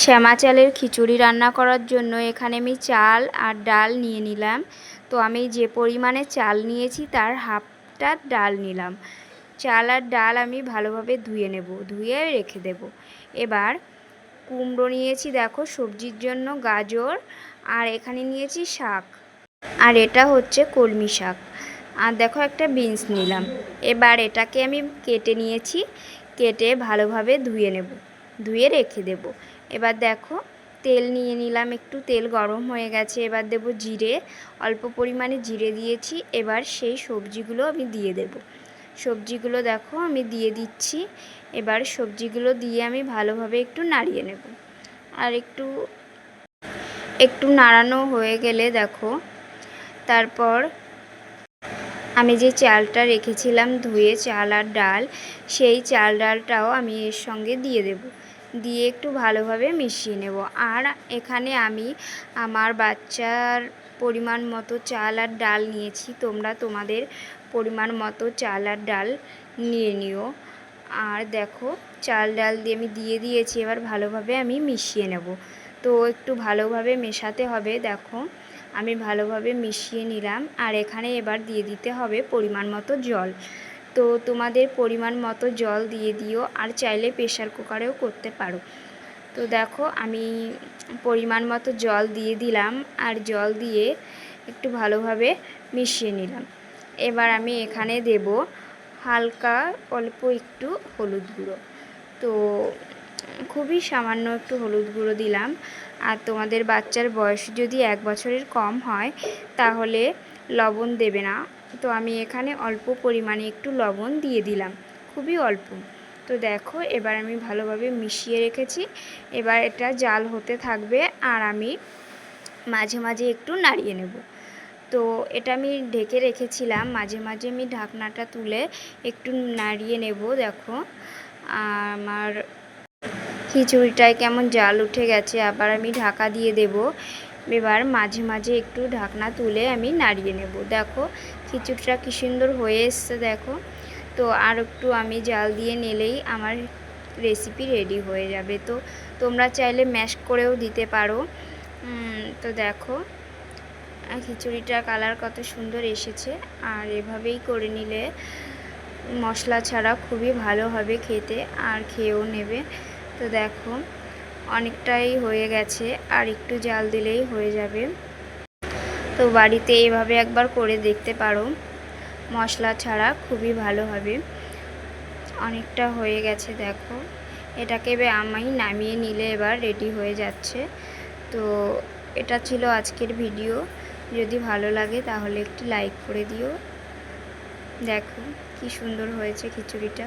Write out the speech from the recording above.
শ্যামা চালের খিচুড়ি রান্না করার জন্য এখানে আমি চাল আর ডাল নিয়ে নিলাম। তো আমি যে পরিমাণে চাল নিয়েছি তার হাফটা ডাল নিলাম। চাল আর ডাল আমি ভালোভাবে ধুয়ে নেব, ধুয়ে রেখে দেব। এবার কুমড়ো নিয়েছি, দেখো সবজির জন্য গাজর, আর এখানে নিয়েছি শাক, আর এটা হচ্ছে কলমি শাক, আর দেখো একটা বিনস নিলাম। এবার এটাকে আমি কেটে নিয়েছি, কেটে ভালোভাবে ধুয়ে নেব, ধুয়ে রেখে দেব। এবার দেখো তেল নিয়ে নিলাম, একটু তেল গরম হয়ে গেছে। এবার দেব জিরে, অল্প পরিমাণে জিরে দিয়েছি। এবার সেই সবজিগুলো আমি দিয়ে দেব। সবজিগুলো দেখো আমি দিয়ে দিচ্ছি। এবার সবজিগুলো দিয়ে আমি ভালোভাবে একটু নাড়িয়ে নেব। আর একটু নাড়ানো হয়ে গেলে দেখো তারপর আমি যে চালটা রেখেছিলাম ধুয়ে, চাল আর ডাল, সেই চাল ডালটাও আমি এর সঙ্গে দিয়ে দেব, দিয়ে একটু ভালোভাবে মিশিয়ে নেব। আর এখানে আমি আমার বাচ্চার পরিমাণ মতো চাল আর ডাল নিয়েছি, তোমরা তোমাদের পরিমাণ মতো চাল আর ডাল নিয়ে নিও। আর দেখো চাল ডাল দিয়ে আমি দিয়ে দিয়েছি, এবার ভালোভাবে আমি মিশিয়ে নেব। তো একটু ভালোভাবে মেশাতে হবে। দেখো আমি ভালোভাবে মিশিয়ে নিলাম। আর এখানে এবার দিয়ে দিতে হবে পরিমাণ মতো জল। তো তোমাদের পরিমাণ মতো জল দিয়ে দিও, আর চাইলে প্রেশার কুকারেও করতে পারো। তো দেখো আমি পরিমাণ মতো জল দিয়ে দিলাম, আর জল দিয়ে একটু ভালোভাবে মিশিয়ে নিলাম। এবার আমি এখানে দেব হালকা অল্প একটু হলুদ গুঁড়ো। তো খুবই সামান্য একটু হলুদ গুঁড়ো দিলাম। আর তোমাদের বাচ্চার বয়স যদি 1 বছরের কম হয় তাহলে লবণ দেবে না। তো আমি এখানে অল্প পরিমাণে একটু লবণ দিয়ে দিলাম, খুবই অল্প। তো দেখো এবার আমি ভালোভাবে মিশিয়ে রেখেছি। এবার এটা জাল হতে থাকবে, আর আমি মাঝে মাঝে একটু নাড়িয়ে নেব। তো এটা আমি ঢেকে রেখেছিলাম, মাঝে মাঝে আমি ঢাকনাটা তুলে একটু নাড়িয়ে নেব। দেখো আমার খিচুড়িটায় কেমন জাল উঠে গেছে, আবার আমি ঢাকা দিয়ে দেব। এবার মাঝে মাঝে একটু ঢাকনা তুলে আমি নাড়িয়ে নেব। দেখো খিচুড়িটা কী সুন্দর হয়ে এসছে দেখো। তো আর একটু আমি জাল দিয়ে নিলেই আমার রেসিপি রেডি হয়ে যাবে। তো তোমরা চাইলে ম্যাশ করেও দিতে পারো। তো দেখো খিচুড়িটার কালার কত সুন্দর এসেছে। আর এভাবেই করে নিলে মশলা ছাড়া খুবই ভালো হবে খেতে, আর খেয়েও নেবে। তো দেখো অনেকটাই হয়ে গেছে, আর একটু জাল দিলেই হয়ে যাবে। তো বাড়িতে এভাবে একবার করে দেখতে পারো, মশলা ছাড়া খুবই ভালো হবে। অনেকটা হয়ে গেছে দেখো, এটাকে আমি নামিয়ে নিলে এবার রেডি হয়ে যাচ্ছে। তো এটা ছিল আজকের ভিডিও। যদি ভালো লাগে তাহলে একটি লাইক করে দিও। দেখো কি সুন্দর হয়েছে খিচুড়িটা।